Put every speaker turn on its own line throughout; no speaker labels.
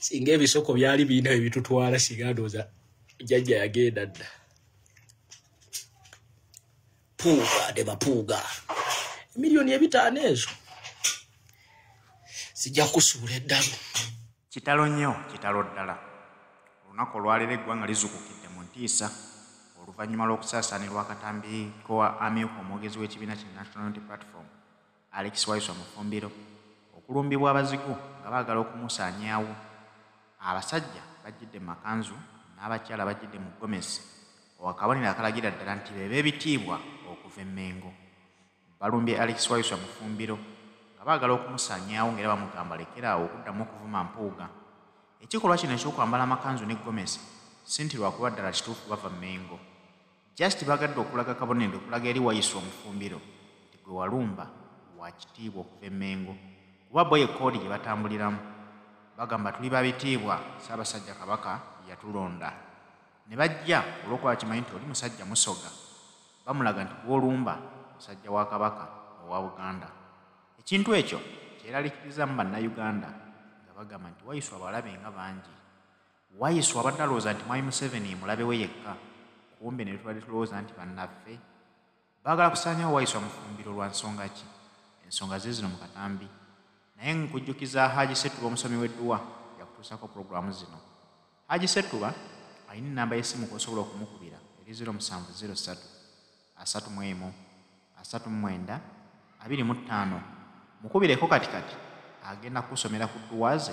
Singa ebisoko byali birina ebitutwala singa ndowooza jjajja yagenda dda. Mpuuga de Mpuuga. Miliyoni 5 ezo. Sijja kusuula eddalu.
Kitalo nnyo, kitalo ddala. Olunaku olwaleero eggwanga lizukukidde mu ntiisa oluvannyuma lw'okusaasaanirwa Akatambi kowa amyuka omwogezi w'ekibiina ki National Unity Platform Waiswa Mufumbiro okulumbibwa abazigu nga baagala okumusaanyaawo. Abasajja bajjidde mu makanzu n'abakyala bajjidde mu gomesi akabonero akalagira ddala nti be beebitiibwa okuva e Mengo. Balumbye Waiswa Mufumbiro nga baagala okumusaanyaawo ng'era bamugamba lekeraawo okuddamu okuvuma Mpuuga. Ekikolwa kino eky'okwambala amakanzu ne gomesi si nti lwakuba ddala kituufu bava Mengo. Just bagadde okulaga kabonero okulaga eri Waiswa Mufumbiro nti gwe walumba wa kitiibwa okuva e Mengo. Kuba bo ekkoodi gye batambuliramu bagamba tuli babitiibwa Ssaabasajja Kabaka yatulonda. Ne bajja olw'okuba kimanyi nti oli musajja musoga bamulaga nti gw'olumba musajja wa Kabaka owa Buganda. Ekintu ekyo kyeraliikiriza mu bannayuganda nga bagamba nti Waiswa abalabe nga bangi. Waiswa abadde alowooza nti Mwami Museveni mulabe we yekka, kumbe ne tubadde tulowooza nti bannaffe baagala kusaanyawo Waiswa Mufumbiro lwa nsonga ki? Ensonga zino mu Katambi. Naye nkujjukiza Haji Setuba omusomi w'edduwa yakutuusako pulogulaamu zino. Haji Setuba alina ennamba y'essimu kw'osobola okumukubira eri 0703 31 39 25. Mukubireko katikati agenda kusomera ku dduwa ze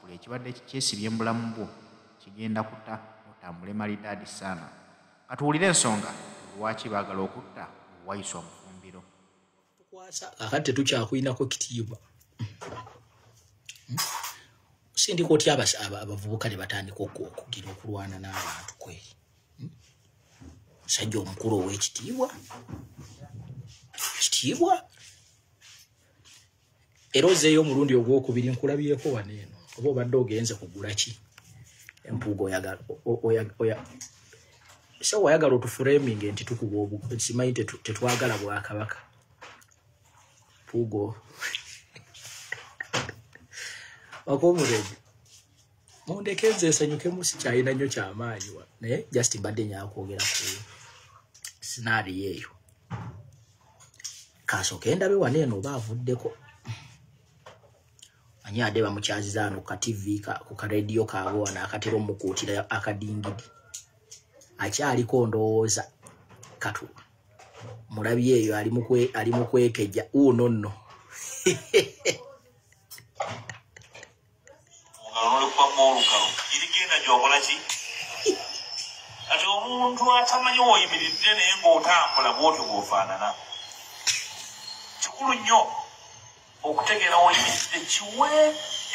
buli ekibadde kyesibye mu bulamu bwo kigenda kuta otambule malidaadi sana. Katuwulire ensonga lwaki baagala okutta Waiswa Mufumbiro.
Kakati tetukyakulinako kitiibwa. Sindika otya abavubuka ne batandika okugira okulwana n'abantu kweri. Musajja omukulu ow'ekitiibwa. Kitiibwa. Era ozeeyo omulundi ogwokubiri nkulabyeko wano eno. Oba obadde ogenze kugula ki? Empuuga oyagala otufuraminge nti tukuba simanyi tetwagala Bwakabaka. Mpuuga wakomuleje mundekeze nsanyuke musikyalina nnyo kyamaanyi naye just mbadde nyakwogera ku sinaari eyo. Kasooke ndabe wano eno oba avuddeko. Manyi ade bamukyazizaano ku TV ku radio kaabwe wano akatera omukuutira akadingidi. Akyaliko ndowooza katu mulabi eyo ali mu kwekeja nno.
Ati omuntu atamanyi w'oyimiridde naye ng'otambula bw'otyo bw'ofaanana. Kikulu nnyo okutegeera w'oyimiridde kiwe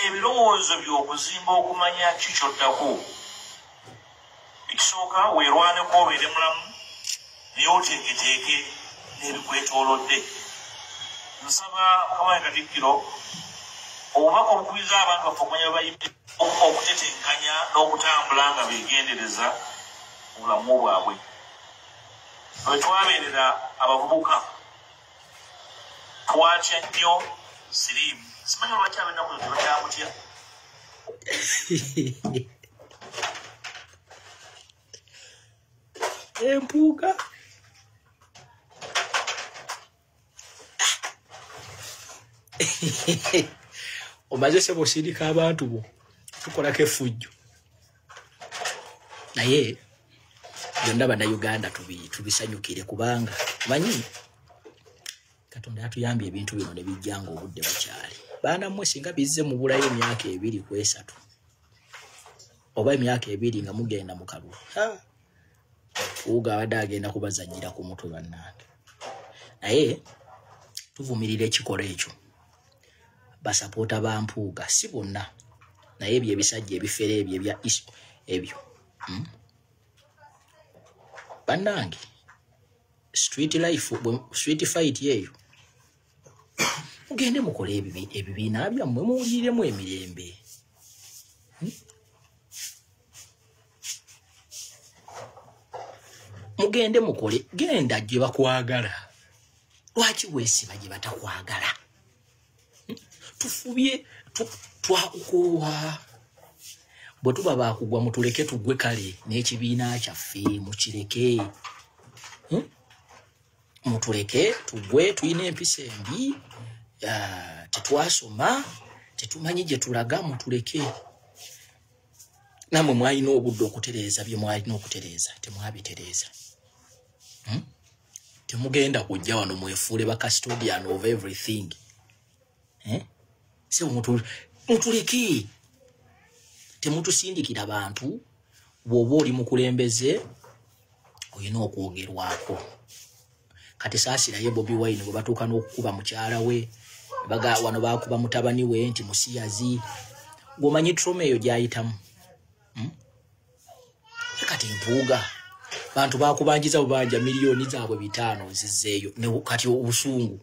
ebirowoozo by'okuzimba okumanya kiky'oddako. Ekisooka weerwaneko obeere mulamu naye oteeketeeke n'ebikwetoolodde. Nsaba Kabaka Katikkiro obubaka obukubiriza abantu baffe okumanya bayimiridde okutetenkanya n'okutambula nga beegendereza obulamu bwabwe. Bwe twabeerera abavubuka twatya nnyo siriimu. Simanyi lwaki ab'ennaku zino tebakyamutya.
Empuuga omaze sebo sindika abantu bo tukolako effujjo. Naye byonna bannayuganda tubisanyukire kubanga manyi Katonda atuyambye ebintu bino ne bijja ng'obudde bukyali. Baana mmwe singa bizze mu bulayo emyaka 2 ku 3 oba emyaka 2 nga mugenda mu kalulu. Mpuuga abadde agenda kubazannyira ku mutwe bannange. Naye tuvumirira ekikola ekyo. Basapoota ba Mpuuga si bonna naye ebyo ebisajja ebifere ebyo ebya ebyo. Bannange street life street fight yeyo mugende mukole ebibiina byammwe muwuliremu emirembe. Mugende mukole genda gye bakwagala. Lwaki weesiba gye batakwagala? tufubye twakukowa bwe tuba bakugwa mutuleke tugwe kale n'ekibiina kyaffe mukireke mutuleke tugwe tuyina empisa embi tetwasoma tetumanyi gye tulaga mutuleke namwe mwalina obudde okutereeza bye mwalina okutereeza temwabitereeza temugenda kujja wano mwefuule ba custodian of everything se mutuleke temutusindikira bantu bw'oba oli mukulembeze olina okwogerwako kati saasirayo Bobi Wine bwe batuuka n'okukuba mukyala we wano bakuba mutabani we nti musiyazi gwomanyi trauma eyo gyayitamu kati Mpuuga bantu bakubanjiza bubanja miliyoni zaabwe 5 zizzeeyo ne kati obusungu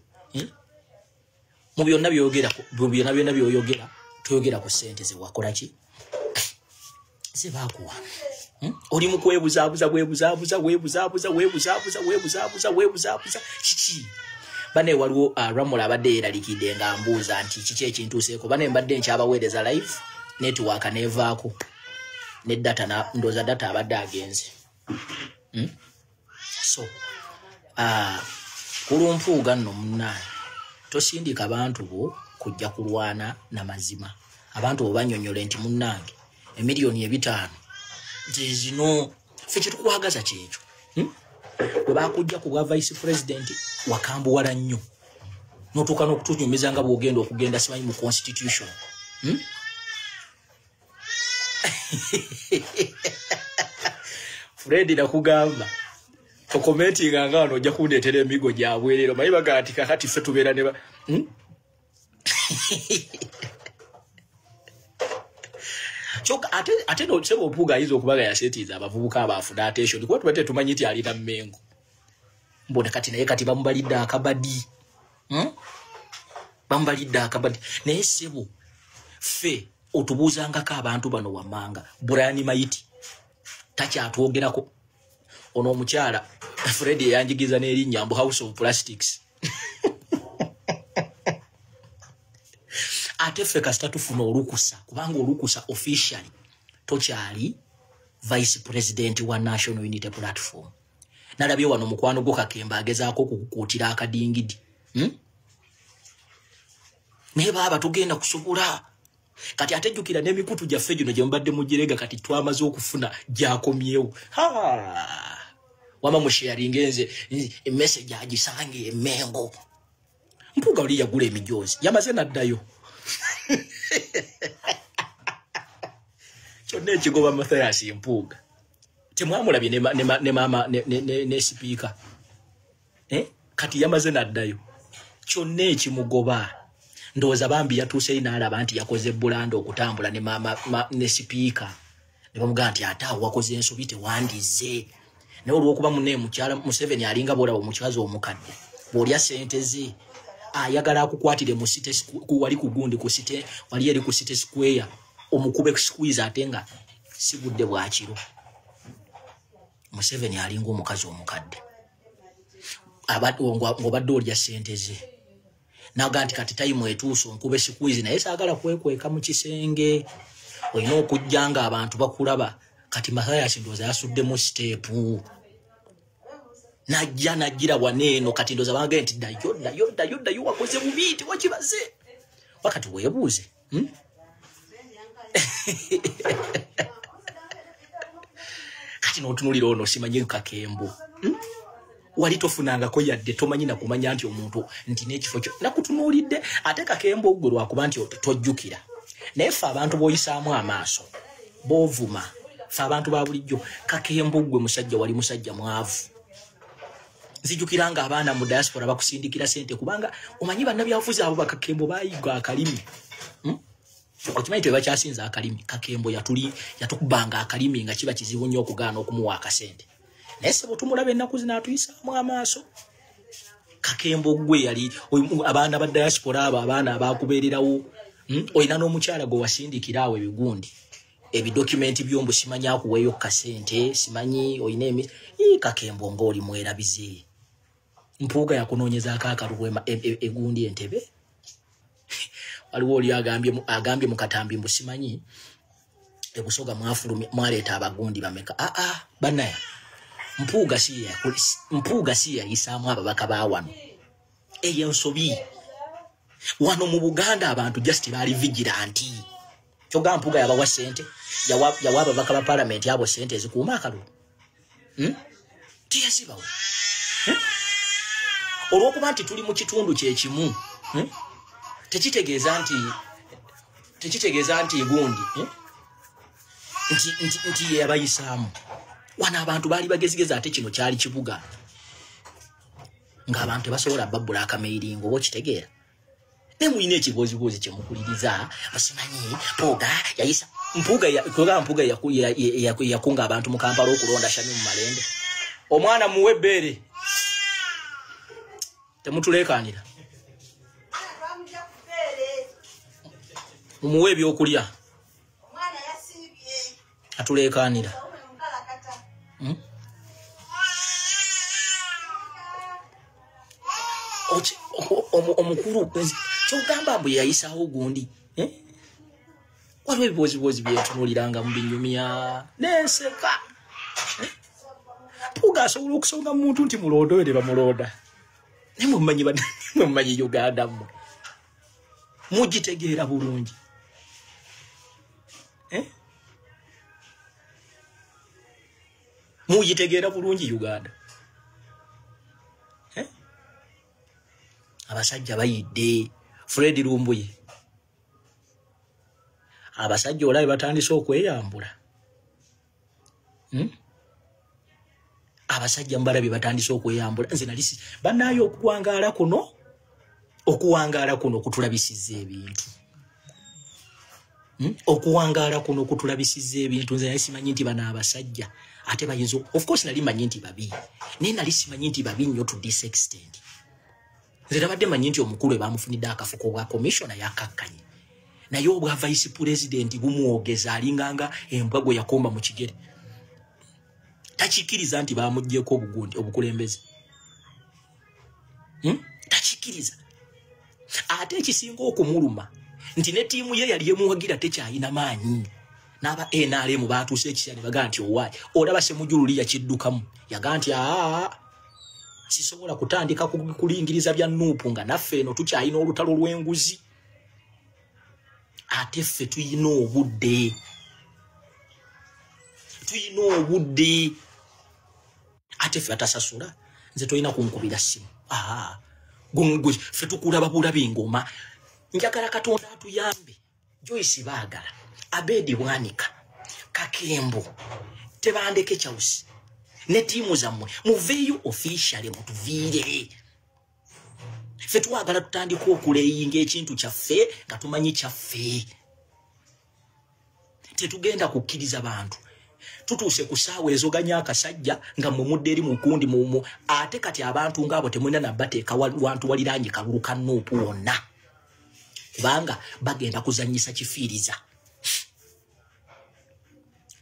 mu byonna by'oyogera toyogera ku ssente ze wakola ki ze bakuwa oli mu kwebuzaabuza kiki bane waliwo Ramula abadde eralikidde nga mbuuza nti kiki ekintuuseeko bane mbadde nkyabaweereza live network nevaako ne data ndoza data abadde agenze so kulumpuuga nno munnaye tosindika abantu bo kujja kulwana na mazima abantu obanyonyole nti munnange emiliyoni 5 zino ffe tukwagaza kyekyo bwe bakujja ku bwa vice president wakambuwala nnyo notuuka n'okutunyumiza nga bw'ogenda okugenda simanyi mu constitution Fred nakugamba tokomentinga nga wano ojja kundeetera emigo gyabwe leero mayi bagaa ati kakati ffe tubeera ne choka ate no sebo Mpuuga ayinza okubaga yasetiza abavubuka abafuna attention kuba tubate tumanyi nti alina mmengo mbone kati naye kati bamubalidde akabadi bamubalidde akabadi naye sebo ffe otubuuzangako abantu bano wammanga Brian Maiti takyatwogerako ono omukyala Fred yanjigiza n'erinnya mbu House of Plastics ate ffe kasita tufuna olukusa kubanga olukusa officially tokyali vice president wa National Unity Platform nalabye wano mukwano gwo Kakemba agezaako okukukuutira akadingidi naye baba tugenda kusobola kati atejjukira n'emikutu gyaffe gino gye mbadde mugirega kati twamaze okufuna gyakomyewo wama musharinga enze message agisange emengo Mpuuga oli yagula emijoozi yamaze naddayo kyonna ekigoba Mathias Mpuuga temwamulabye ne mama ne speaker kati yamaze naddayo kyonna ekimugoba ndowooza bambi yatuuse n'alaba nti yakoze bulanda okutambula ne mama ne speaker ne bamugamba nti ate awo wakoze ensobi tewandize naye olw'okuba munne mukyala Museveni alinga bwolaba omukywazi omukadde bw'olya ssente ze ayagala akukwatire mu site wali ku gundi ku site wali eri ku site square omukube squeeze atenga sigudde bwakiro Museveni alinga omukazi omukadde ng'obadde olya ssente ze naga nti kati time etuuso nkube squeeze naye saagala kwekweka mu kisenge olina okujja nga abantu bakulaba kati Mathias ndowooza yasuddemu stepu najjira waneeno kati ndowooza bagaye nti ddayo wakoze bubi tewakibaze wakati weebuuze kati n'otunulira ono simanyi Kakembo wali tofunangako yadde tomanyi nakumanya nti omuntu nti n'ekifo kyo nakutunuulidde ate Kakembo gwe lwakuba nti tojjukira naye ffe abantu b'oyisaamu amaaso b'ovuma ffe abantu ba bulijjo Kakembo gwe musajja wali musajja mwavu nzijukira nga abaana mu diaspora bakusindikira sente kubanga omanyi bannabyabufuzi abo Kakembo bayiga akalimi okimanyi tebakyasinza akalimi Kakembo yatukubanga akalimi nga kiba kizibu nnyo okugaana okumuwa akasente naye sebo tumulabe ennaku zino atuyisaamu amaaso Kakembo gwe yali abaana ba diaspora abo abaana abakubeererawo olina n'omukyala gwe wasindikira awo ebigundi ebidokumenti byombu simanyi akuweeyo kasente simanyi olina Kakembo ng'oli mwerabize Mpuuga yakunoonyezaako akalubu egundi Entebbe waliwo oli agambye mu Katambi mbusimanyi ebusoga mwaleeta abagundi bameka banaya Mpuuga si yayisaamu ababaka ba wano eyo nsobi wano mu Buganda abantu just bali vigilanti kyoga Mpuuga yabawa sente yawa ababaka ba parliament yabo sente ezikuuma akalulu tiyasibawo olwokuba nti tuli mu kitundu kyekimu tekitegeeza nti gundi nti yabayisaamu wana abantu bali bagezigeza ate kino kyali kibuga ng'abantu tebasobola babbula akameiringo bo kitegeera ne muyina ekibozibozi kyemukuliriza basimanyi Mpuuga yakunga abantu mu Kampala okulonda Shami mu Malende omwana muwe bbeere temutuleekanira mumuwe ebyokulya atuleekanira omukulu kyogamba mbu yayisaawo gundi waliwo ebibozibozi byentunuuliranga mu binyumya nenseka Mpuuga asobola okusonga mu muntu nti mulonda oyo ne bamulonda naye mumanyi Uganda mmwe mugitegeera bulungi mugitegeera bulungi Uganda abasajja bayidde Fred Lumbuye abasajja olabe batandise okweyambula abasajja mbalabe batandise okweyambula nze nalisi banayo okuwangaala kuno kutulabisiza ebintu okuwangaala kuno kutulabisiza ebintu nze nali simanyi nti bana abasajja ate bayinza of course nali manyi nti babi naye nali simanyi nti babi nnyo to this extent nze nabadde manyi nti omukulu baamufunidde akafuko bwa commissioner yakakkanye naye obwa vice president bumuwogeza alinganga embwa gwe yakomba mu kigere takikiriza nti baamuggyeko obugundi obukulembeze takikiriza ate ekisinga okumuluma nti ne tiimu ye yali emuwagira tekyayina maanyi n'aba NRM baatuuse ekisani baga nti owaayi olaba Semujululi yakiddukamu yaga nti sisobola kutandika kulingiriza bya Nuupu nga naffe eno tukyayina olutalo lw'enguzi ate ffe tuyina obudde ate ffe atasasula nze toyina kunkubira simu gwe ffe tukulaba bulabi ngoma njagala Katonda atuyambe Joyce baagala Abedi Bwanika Kakembo tebandeke Chausi ne tiimu zammwe muveeyo officially mutuviire ffe twagala tutandika okuleyinga ekintu kyaffe nga tumanyi kyaffe tetugenda kukkiriza bantu tutuuse ku ssaawa ezoganya akasajja nga mwe mudde eri mukundi mumu ate kati abantu ng'abo temulina nabbateeka wantu waliraanye kalulu ka Nuupu wonna kubanga bagenda kuzanyisa kifiiriza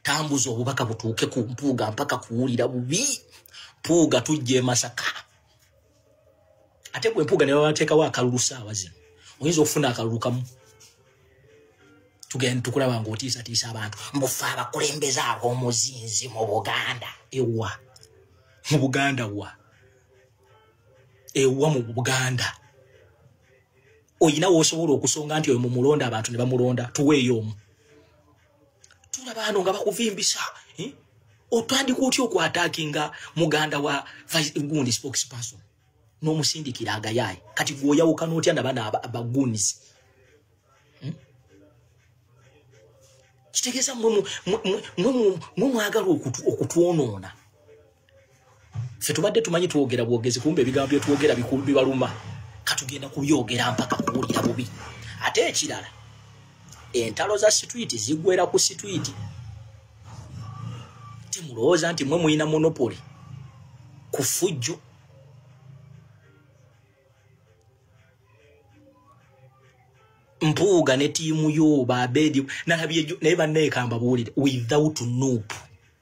tambuza obubaka butuuke ku Mpuuga mpaka kuwulira bubi Mpuuga tujje Masaka ate gwe Mpuuga ne bateekawo akalulu ssaawa zino oyinza okufuna akalulu kamu tugenda tukulaba ng'otiisatiisa abantu mbufe abakulembeze ab'omuzinzi mu Buganda mu Buganda mu Buganda oyina w'osobola okusonga nti oyo mumulonda abantu ne bamulonda tuweeyo omu tulaba bano nga bakuvimbisa otandika otya okwataakinga muganda wa gundi spokesperson n'omusindikira agayaye kati gwoyawuka n'otya nabana abagunizi kitegeeza mwe mwagala okutwonoona ffe tubadde tumanyi twogera bwogezi kumbe ebigambo bye twogera bibaluma katugenda kubyogera mpaka kuwulira bubi ate ekirala entalo za street zigwera ku street timulowooza nti mwe muyina monopoly ku fujjo Mpuuga ne tiimu yo Abedi nalabye naye banneekamba buwulire without Nuupu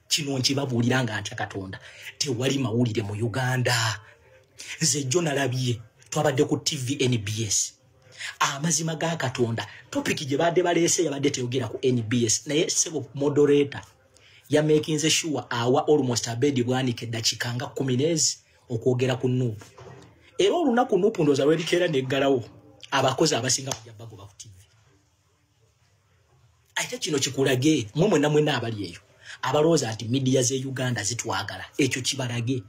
kino nkibabuulira nga ntya Katonda tewali mawulire mu Uganda nze jjo nalabye twabadde ku TV NBS amazima ga Katonda topic gye badde Baleese yabadde teogera ku NBS naye sebo moderator ya making sure awa almost abedi bwanike dakika nga 10 okwogera ku Nuupu era olunaku Nuupu ndoza lwerikera neggalawo abakozi abasinga kujja bagoba ku TV ate kino kikulage mwe namwe abali eyo abalooza ati media ze Uganda zitwagala ekyo kibalage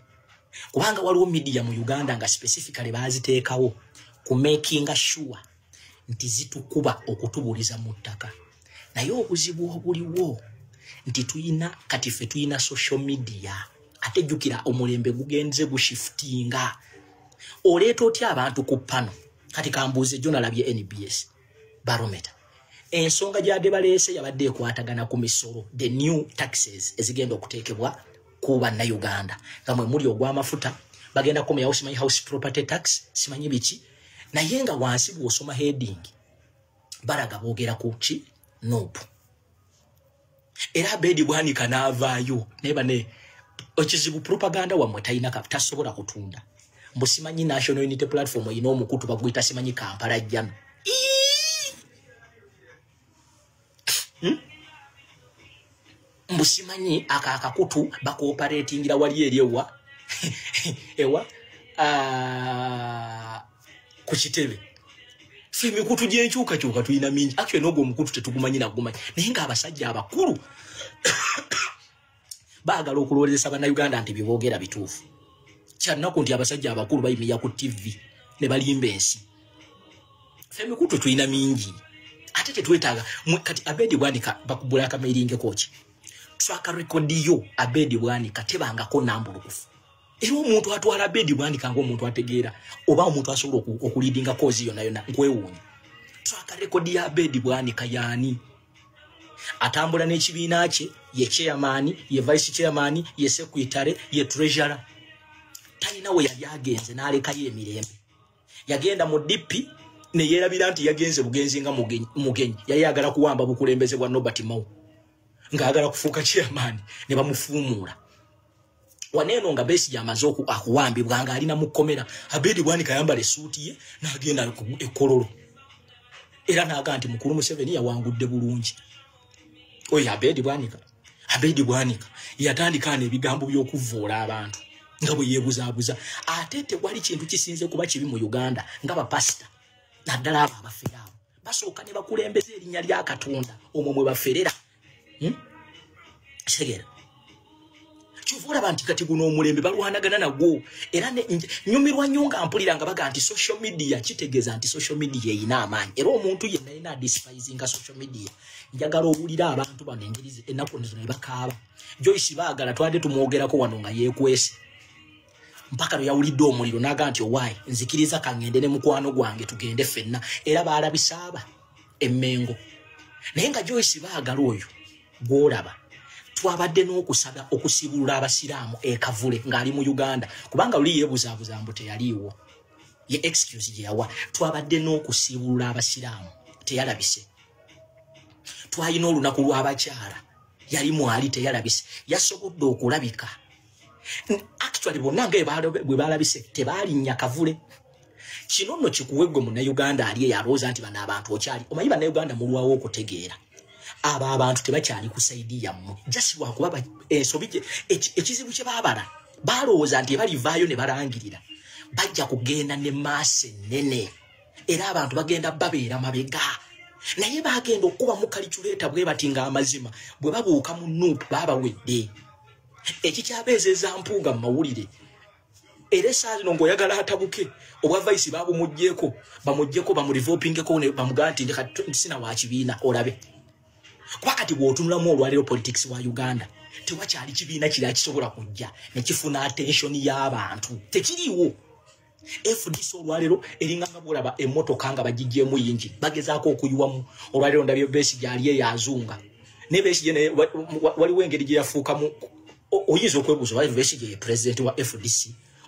kubanga waliwo media mu Uganda nga specifically baziteekawo ku making sure nti zitukuba okutubuliza mu ttaka naye obuzibu obuliwo nti tuyina social media ate jukira omulembe gugenze gushiftinga oleeta otya abantu ku pano kati kambuuze jona labye NBS barometer ensonga gyade Baleese yabadde ekwatagana ku misolo the new taxes ezigenda okuteekebwa ku banna Uganda ngamwe muri ogw'amafuta bagenda ku house property tax simanyi biki naye nga wansi bw'osoma heading Balaga boogera ku ki Nuupu era abedi bwanika n'avaayo ne okizibu propaganda wamwe talina tasobola kutunda mbusimanyi National Unity Platform ino omukutu baguyita simanyi Kampala jjano mbusimanyi akakutu bakooperatingira wali eri ewa ku kitebe fi mikutu gyenkyuka tuyina mingi actually n'ogwo omukutu tetugumanyi nagumanyi naye nga abasajja abakulu baagala okulowoleza bannayuganda nti byeboogera bituufu kyanaku nti abasajja abakulu bayimira ku TV ne balimba ensi fe mikutu tuyina mingi ate tetwetaaga kati abedi bwanika bakubula akamairinge koki twaka rekodiyo abedi bwanika tebangako nambulukufu era omuntu atwala abedi bwanika ng'omuntu ategeera oba omuntu asobola okulidinga kozi yonna nkwewuunya twaka rekodi ya abedi bwanika yaani atambula n'ekibiina kye ye chairman ye vice chairman ye secretary ye treasurer talina we yali agenze n'alekayo emirembe yagenda mu DP ne yerabira nti yagenze bugenzi nga mugenyi yayagala kuwamba bukulembeze bwa Nobert Mao ngagala kufuuka chairman ne bamufuumuula waneno nga Besigye amaze akuwambibwa nga alina mukomera abedi bwanika yambala esuuti ye n'agenda ekololo era n'aga nti mukulu Museveni yawangudde bulungi oyo abedi bwanika yatandika n'ebigambo by'okuvvoola abantu nga bwe yeebuzaabuza ate tewali kintu kisinze kuba kibi mu Uganda nga bapasita naddala abo abafera abo basooka ne bakulembeza erinnya lya Katonda omwo mwe baferera segera kyovula banti kati guno omulembe balwanagana nagwo era nyumirwa nnyo nga mpulira nga baga nti social media kitegeeza nti social media eyina amaanyi era omuntu yenna yina despising social media njagala owulira abantu bano engeri ennaku zino ne bakaaba Joyce baagala twade tumwogerako wano nga yeekwese mpaka yawulidde omuliro naga nti owaayi nzikiriza kangende ne mukwano gwange tugende ffenna era baalabisaba emmengo naye nga Joyce baagala oyo gwolaba twabadde n'okusaba okusibulula abasiraamu ekavule ng'ali mu Uganda kubanga luli yeebuzaabuza mbu teyaliiwo ye excuse gye yawa twabadde n'okusibulula abasiraamu teyalabise twalina olunaku lw'abakyala yali mwali teyalabise yasobodde okulabika actually bonna nga bwe balabise tebalinnya kavule kino nno kikuwegwe munnayuganda ali eyalowooza nti bano abantu okyali omanyi bannayuganda mulwawo okutegeera abo abantu tebakyali kusaidiya mmwe just lwakuba ensobi ekizibu kye baabala balowooza nti ebalivaayo ne balangirira bajja kugenda ne maaso ennene era abantu bagenda babeera mabega naye bagenda okuba mu kaliculeeta bwe bati nga amazima bwe babuuka mu Nuupu baabawedde ekikyabeezeza Mpuuga mu mawulire era essaazi no ng'oyagala atabuke obwa vice baabumugyeko bamurivopingeko ne bamugaa nti sina wa kibiina olabe kuba kati bw'otunulamu olwaleero politics wa Uganda tewakyali kibiina kiri kisobola kujja ne kifuna attention y'abantu tekiriiwo FDC olwaleero eringa nga bwolaba emmotoka nga bagiggyemu yingi bagezaako okuyiwamu olwaleero ndabye Besigye ali eyazunga ne Besigye waliwo engeri gye yafuukamu oyinza okwebuuza oba Besigye ye president wa FDC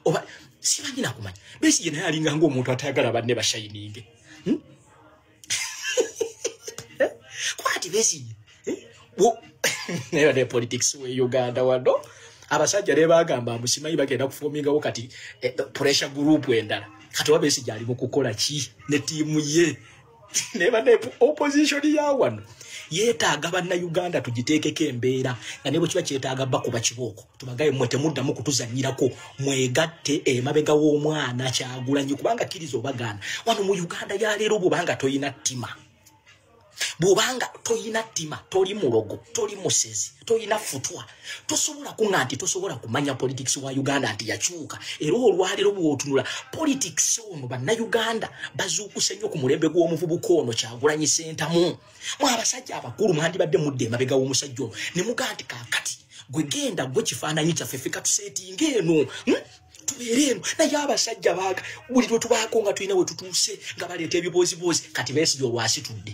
oba simanyi nakumanya Besigye naye alinga ng'omuntu atayagala banne bashayininge kwati Besigye naye ne politics we Uganda wano abasajja ne bagamba musimanyi bagenda kufomingawo kati pressure group endala kati Besigye ali mu kukola ki ne tiimu ye neba ne opposition ya wano yeetaaga bannayuganda tugiteekeko embeera nga ne bwe kiba kyetaaga bakuba kibooko tubagaye mmwe temuddamu kutuzannyirako mwegatte emabega w'omwana Kyagulanyi kubanga kkiriza obagaana wano mu Uganda ya leero bw'obanga toyina ttima bw'obanga toyina ttima toli mulogo toli musezi toyina futwa tosobola kunga nti tosobola kumanya politics wa Uganda nti yakyuka era olwaleero bw'otunula politics ono bannayuganda bazuukuse nnyo ku mulembe gw'omuvubuka ono Kyagulanyi Ssentamu mwe abasajja abakulu mwandibadde mudde emabega w'omusajja ono ne mugaa nti kaakati gwe genda gwe kifaananyi kyaffe ffe katuseetinga eno tubeere eno naye abasajja baaga buli lwe tubaako nga tulina we tutuuse nga baleeta ebiboozibozi kati Besigye olwasitudde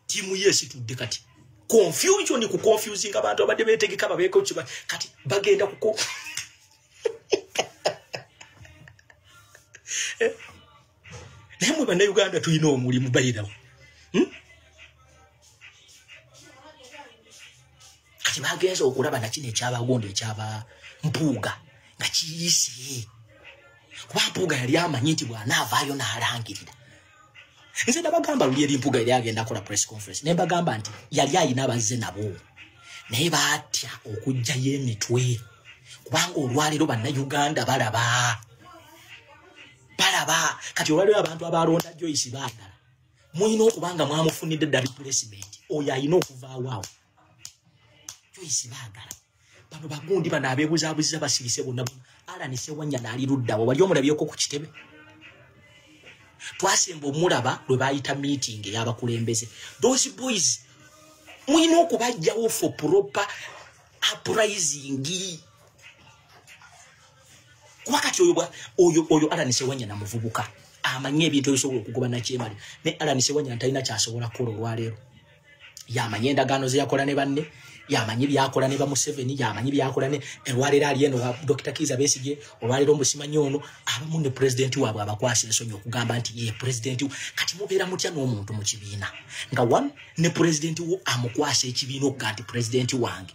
timu yesi tudde kati confusion ku confusing abantu abadde betegeka babeko kiba kati bagenda kuko nemwe bana Uganda tuyina omulimu bayirawo kati bagenza okulaba na kino ekyabagonde ekyaba Mpuuga nga kiyise kuba Mpuuga yali amanyi nti bw'anaavaayo n'alangirira nze ndabagamba luli eri Mpuuga yali agenda akola press conference ne bagamba nti yali ayina abazze nabo naye baatya okujjayo emitwe kubanga olwaleero bannayuganda balaba kati olwaleero abantu abalonda Joyce baagala mulina okubanga mwamufunidde dda replacement oyo ayina okuvaawo awo Joyce baagala bano bagundi bano abeebuzaabuziza basirise bonna Alan Ssewanya naali luddawo wali omulabyeko ku kitebe twasemba omulaba lwe bayita meeting y'abakulembeze those boys mulina okubajjawo for proper uprising kuba kati oyo Alan Ssewanya namuvubuka amanye ebintu ebisobola okugoba nakyemali ne Alan Ssewanya ntalina kyasobola kukola olwaleero yamanye endagaano ze yakola ne banne yamanye byakola ne ba Museveni yamanye byakola ne elwaleero ali eno wa Dr. Kizza Besigye olwaleero musimanyi ono abamu ne president waabwe abakwasa ensonyi okugamba nti ye president kati mubeera mutya n'omuntu mu kibiina nga one ne president wo amukwasa ekibiina okuga nti president wange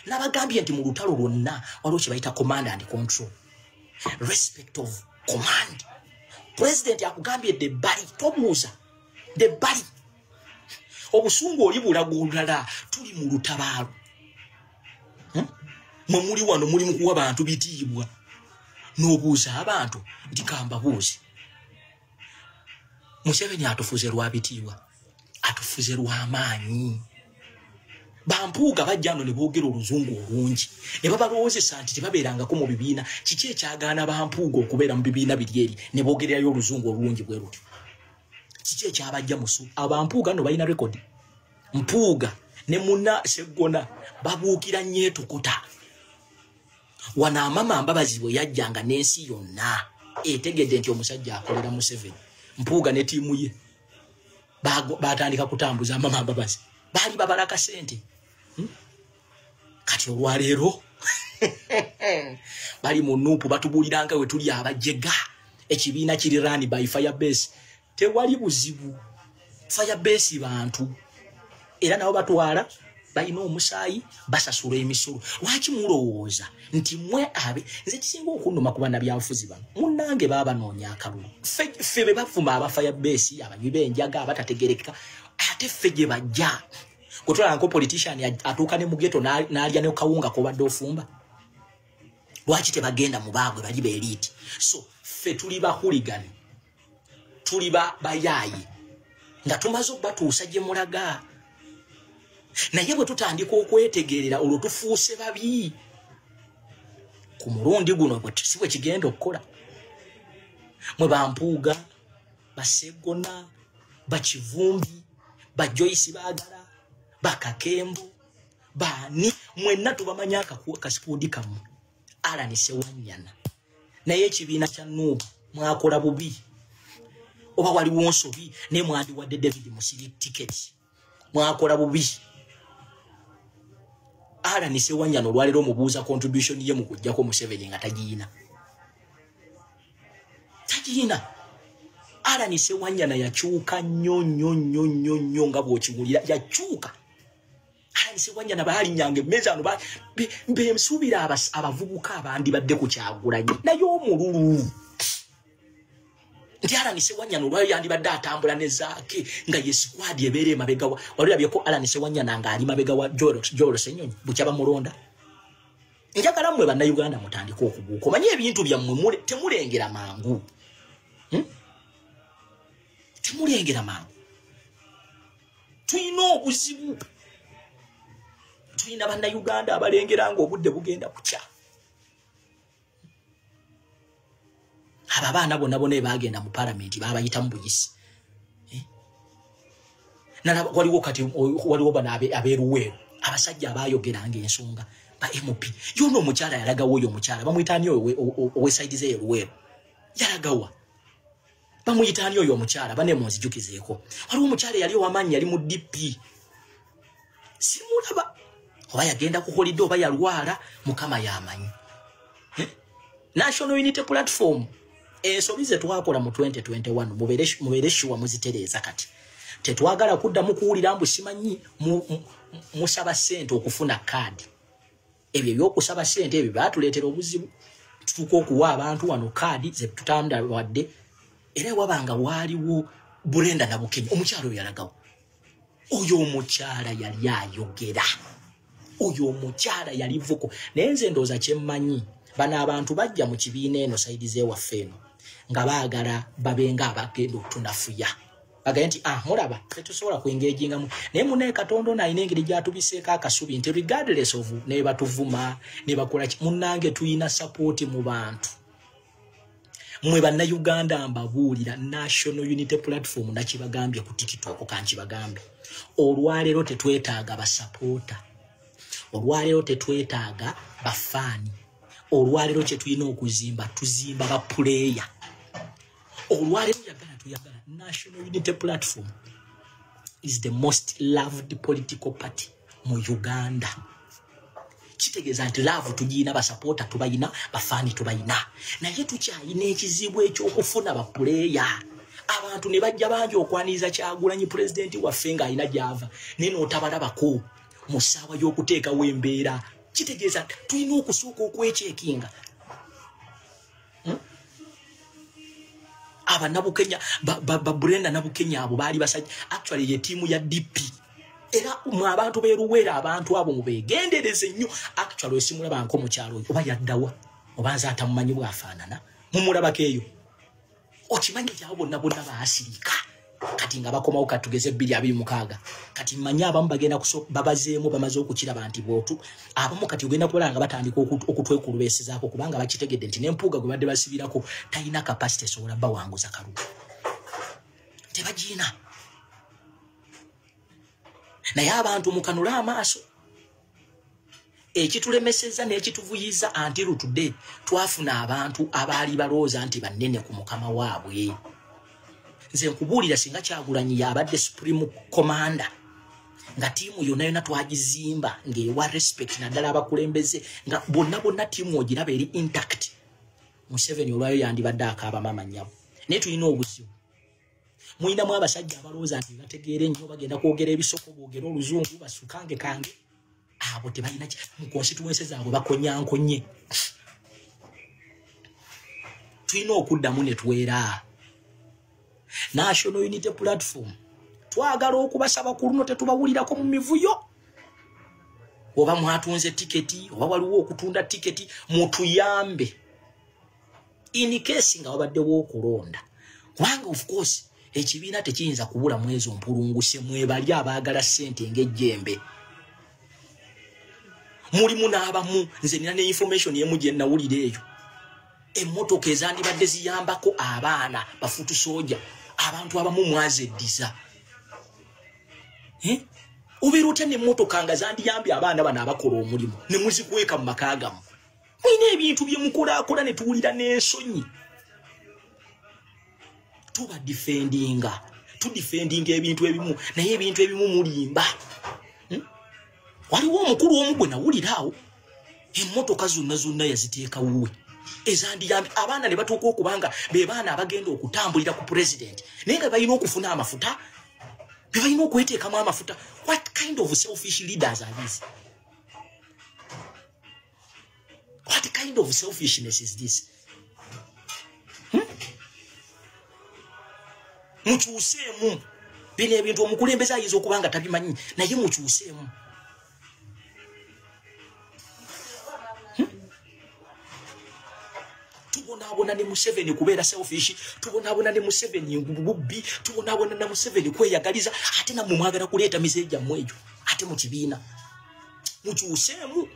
nabagambye nti mu lutalo lwonna waliwo kye bayita command and control respect of command president akugambye the bali tobuuza the bali obusungu oli bulagulala tuli mu lutabaalo mwe muli wano muli mu kuwa bantu bitiibwa n'obuuza abantu nti kamba buuzi Museveni atufuze lwa bitiibwa atufuze lwa maanyi Bampuuga bajja no ne boogera oluzungu olungi ne babalowoozesa nti tebabeerangako mu bibiina kiki ekyagaana Bampuuga okubeera mu bibiina biri eri ne boogererayo oluzungu olungi bwe rutyo kiki ekyabajja musu Abampuuga no balina rekodi Mpuuga ne muna Seggona babuukira nnyo etukuta wana amama Mbabazi bwe yajjanga n'ensi yonna etegedde nti omusajja akolera Museveni Mpuuga ne tiimu ye batandika kutambuza amama Mbabazi baali babalaka sente kati olwaleero bali mu nuupu batubuuliranga we tuli abajega ekibiina kiri run by Firebase tewali buzibu Firebase bantu era nabo batwala balina omusaayi basasula emisolo lwaki mulowooza nti mwe abe nze kisinga okunnuma kuba nabyanfuzi bano munnange baba noonya akalulu ffe be bafuma aba Firebase abanywi b'enjaga abatategerekeka ate ffe gye bajja kutwala nko politician atuuka ne mu ghetto n'alya ne kawunga kobadde ofumba lwaki tebagenda mu baabwe bali beeriti so ffe tuli bahuligani tuli bayaayi nga tumaze okubatuusa gye mulaga naye bwe tutandika okwetegerera olwo tufuuse babi ku mulundi guno si bwe kigenda okukola mwe Bampuuga Baseggona Bakivumbi Bajoyce baagala Bakakembo bani mwenna tubamanya akasikuudi kamu Alan Ssewanya naye ekibiina kya Nuubu mwakola bubi oba waliwo nsobi ne mwandi wadde David Musiri ticket mwakola bubi Alan Ssewanya olwaleero omubuuza contribution ye mu kujjako Museveni nga tagiina Alan Ssewanya yakyuka nnyo nga bw'okiwulira yakyuka Alani Sewanyana baali nyange meza ano be msubira abavubuka abandi badde ku Kyagulanyi nayo omululu nti Alani Sewanyana olwayo yandibadde atambula ne zaake nga ye squad ebeere mabega walirabyeko Alani Sewanyana nga ali mabega wa Jolo Senyonyi bukyaba mulonda njagala mmwe bannayuganda mutandika okubuuka omanye ebintu byammwe temulengera mangu temulengera mangu tuyina obuzibu tuyina bannayuganda abalengera nga obudde bugenda kukya aba baana bonna bagenda mu parliament babayita mu buyisi waliwo kati waliwo bana abeeruweeru abasajja abayogeranga ensonga ba MP yono omukyala yalagawo oyo omukyala bamuyitaani oweside ze eruweeru yalagawa bamuyitaani oyo omukyala banemunzijukizeeko waliwo omukyala yali owamaanyi yali mu DP simulaba oba yagenda ku holiday oba yalwala mukama yamanyi National Unity Platform ensobi ze twakola mu 2021 mubeere shuwa muzitereeza kati tetwagala kuddamu kuwulira mbu simanyi musaba ssente okufuna kaadi ebyo ebyokusaba ssente ebyo baatuleetera obuzibu tutuuka okuwa abantu wano kaadi ze tutandawadde era wabanga waaliwo Brenda Nabukenya omukyala oyo yalagawo oyo omukyala yali ayogera oyo omukyala yali vuko naye nze ndooza kyemmanyi bano abantu bajja mu kibiina eno saidi zewaffe eno nga baagala babenga abagenda okutunafuya bagaya nti mulaba tetusobola kuengejingamu naye munaye Katonda ono alina engeri gyatubiseeko akasubi nti regardless of ne batuvuma ne bakola munnange tuyina support mu bantu mwe bannayuganda mbabuulira National Unity Platform nakibagambye ku TikTok kankibagambe olwaleero tetwetaaga basapota olwaleero tetwetaaga bafaani olwaleero kye tulina okuzimba tuzimba ba player olwaleero tuyagala National Unity Platform is the most loved political party mu Uganda kitegeeza nti love tugiina basapota tubayina bafaani tubayina naye tukyayina ekizibu ekyokufuna ba player abantu ne bajja bangi okwaniriza Kyagulanyi pulezidenti waffe ng'alina gy'ava naye n'otabalabako mu ssaawa y'okuteekawo embeera kitegeeza tulina okusooka okwekyekinga aba Nabukenya Brenda Nabukenya abo baali basajja actually ye tiimu ya DP era mu abantu beeruweera abantu abo mubeegendereze nnyo actually osimulaba nko mu kyalo oba yaddawa oba nze atamumanyi bwafaanana mumulabako eyo okimanyi gyabo bonna baasirika kati nga bakomawo katugeze 226 kati manyi abamu bagenda babazeemu bamaze okukiraba nti bwotu abamu kati ogenda kulaba nga batandika okutwekulubeesezaako kubanga bakitegedde nti n'empuuga gwe badde basibirako talina capacity esobola bawanguza kalulu tebagiina naye abantu mukanula amaaso ekitulemeseza n'ekituvuyiza until today twafuna abantu abaali balooza nti bannene ku mukama waabwe nze nkubuulira singa Kyagulanyi yabadde supreme commander nga tiimu yonna twagizimba ng'ewa respect naddala abakulembeze nga bonna tiimu ogiraba eri intact Museveni olwayo yandibadde akaaba mama nnyabo naye tulina obuzibu muyinamu abasajja abalooza nti bategeera ennyo bagenda kwogera ebisoko boogera oluzungu basukange kange abo tebalina mu constituency zaabwe bakonyankonye tulina okuddamu ne tuweera National Unity Platform twagala okubasaba ku luno tetubawulirako mu mivuyo oba mwatunze tiketi oba waliwo okutunda tiketi mutuyambe in case nga wabaddewo okulonda kubanga of course ekibiina tekiyinza kubula mwezi ompulunguse mwebali abaagala ssente ng'ejjembe mulimu n'abamu nze nina ne information yemu gye nawulira eyo emmotoka ezandibadde ziyambako abaana bafutu soja abantu abamu mwazeddiza obeera otya n'emmotoka nga zandiyambye abaana bano abakola omulimu ne muzikweka mu maka gamu mulina ebintu bye mukolaakola ne tuwulira n'ensonyi tudifendinga ebintu ebimu naye ebintu ebimu mulimba waliwo omukulu omu gwe nawuliraawo emmotoka zonna yaziteekawowe ezandiyambye abaana ne batuuka okubanga be baana abagenda okutambulira ku president naye nga balina okufuna amafuta Bebalina okweteekamu amafuta. What kind of selfish leaders are these? What kind of selfishness is this? Mukyuseemu. Bino ebintu omukulembeze ayinza okuba nga tabimanyi naye mukyuseemu. Tubonaabona ne Museveni kubeera selfish, tubonaabona ne Museveni ngububbi, tubonaabona ne Museveni kweyagaliza, ate nammwe mwagala kuleeta mize gyammwe egyo ate mu kibiina. Mukyuseemu.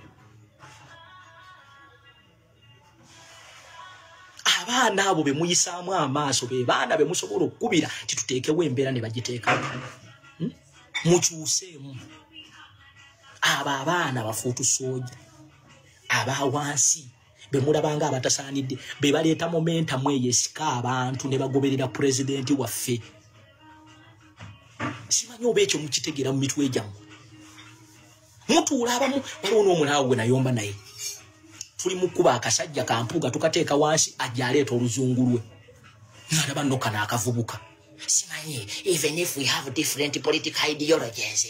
Abaana abo be muyisaamu amaaso be baana be musobola okukubira tituteekewo embeera ne bagiteekamu. Mukyuseemu. Abo abaana bafuutu sooja abawansi be mulabanga abatasaanidde be baleeta momentamu eyesika abantu ne bagoberera pulezidenti waffe. Simanyi oba ekyo mukitegeera mu mitwe gyammwe. Mutuula abamu waliwo n'omulaawo gwe nayomba naye. Tuli mukuba akasajja ka Mpuuga tukateeka wansi ajja aleeta oluzungu lwe. Nalaba nno kana akavubuka. Simanyi, even if we have different political ideologies,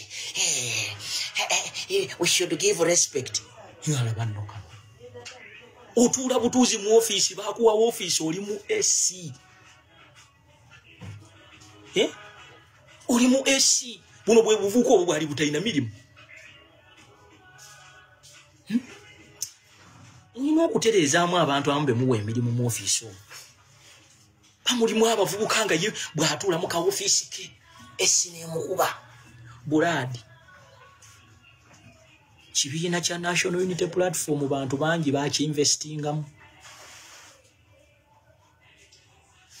we should give respect. Nalaba nno kana. Otuula butuuzi mu ofiisi bakuwa ofiisi oli mu SC. Oli mu SC. Buno bwe buvuuka obwo bwali butalina mirimu. Nina okutereezaamu abantu abamu be muwa emirimu mu ofiisi omwo. Bamulimu abavubuka nga ye bw'atuula mu ka ofiisi ke SC n'emukuba. Buladi. Kibiina kya National Unity Platform bantu bangi bakiinvestingamu.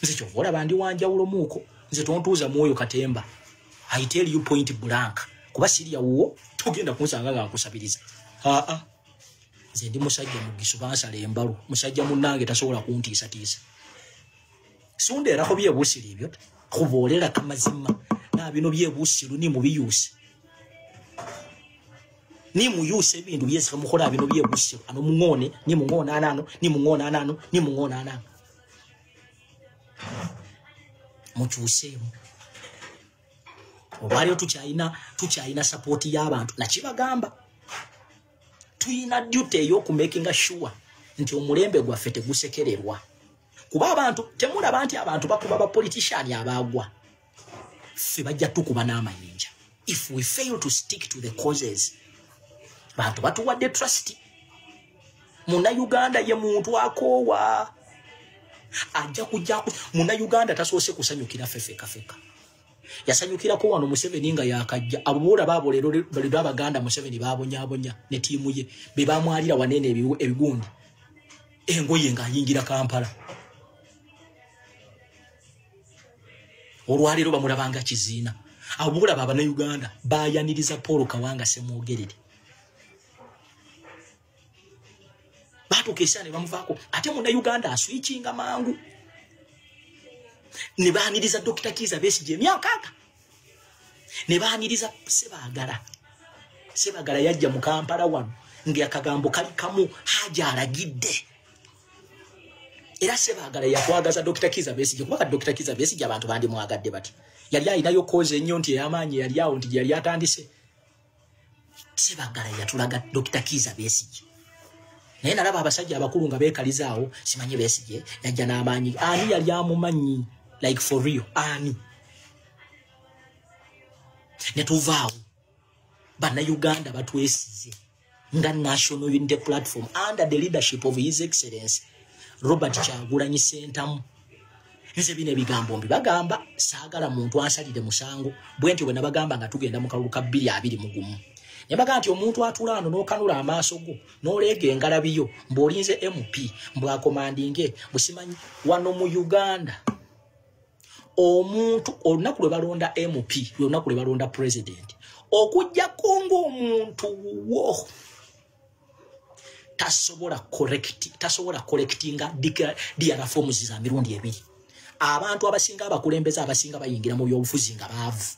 Nze kyova olaba ndi wanjawulo muuko. Nze tontuuza mwoyo katemba. I tell you point blank. Kuba siriya wuwo togenda kunsanga nga nkusabiriza. Nze ndi musajja mugisu bansala embalu. Musajja munnange tasobola kuntiisatiisa. Sundeerako byebuusiro ebyo kuboolera kamazima. Na bino byebuusiru ni mubiyuuse. Ni muyuse ebintu byese mukola bino byebuusiru. Ano mungone, ni mungona anano, ni mungona anano, ni mungona anano. Mukyuseemu. Olwaliyo tukyayina support y'abantu nakibagamba. Tuyina duty ey'okumakinga sure nti omulembe gwaffe tegusekererwa. Kuba abantu temulaba nti abantu bakuba ba politician abaagwa. Ffe bajja tukuba n'amayinja. If we fail to stick to the causes, bantu batuwadde trust. Munnayuganda ye muntu akoowa. Ajja kujja munnayuganda tasoose kusanyukira fefeka. Yasanyukirako wano Museveni nga yakajja. Abobola baabo leero abaganda Museveni baabonyabonya ne tiimu ye be bamwalira wanene ebigundi. Engoye ng'ayingira Kampala. Olwaleero bamulabanga kiziina. Abobola b'Abannayuganda baayaniriza Paul Kawanga Semwogerere. Batuuka ne bamuvaako ate Munnayuganda aswichinga mangu. Ne baaniriza Dr. Kiza Besigye emyaka 6. Ne baaniriza Sebagala yajja mu Kampala wano ng'akagambo kali kamu Haja alagidde. Era Sebagala yakwagaza Dr. Kiza Besigye kuba Dr. Kiza Besigye abantu bandi mwagadde bati. Yali ayinayo koze ennyo nti ey'amaanyi yali awo nti yali atandise. Sebagala yatulaga Dr. Kiza Besigye. Naye nalaba abasajja abakulu nga beekalizaawo simanyi Besigye yajja n'amaanyi. Ani yali amumanyi? Like for real, ani. Netuvaawo. Bannayuganda batwesize. Nga National Unity Platform under the leadership of His Excellency Robert Kyagulanyi Ssentamu. Nze bino ebigambo mbibagamba saagala muntu ansalire musango bwe nti bwe nabagamba nga tugenda mu kalulu ka 2021. Ne baga nti omuntu atula ano n'okanula amaaso go n'oleega engalabiyo mb'olinze MP mbwakomandinge busimanyi wano mu Uganda. Omuntu olunaku lwe balonda MP olunaku lwe balonda president okujjako ng'omuntu wo tasobola collectinga DRA forms za mirundi ebiri. Abantu abasinga abakulembeza abasinga bayingira mu byobufuzi nga baavu.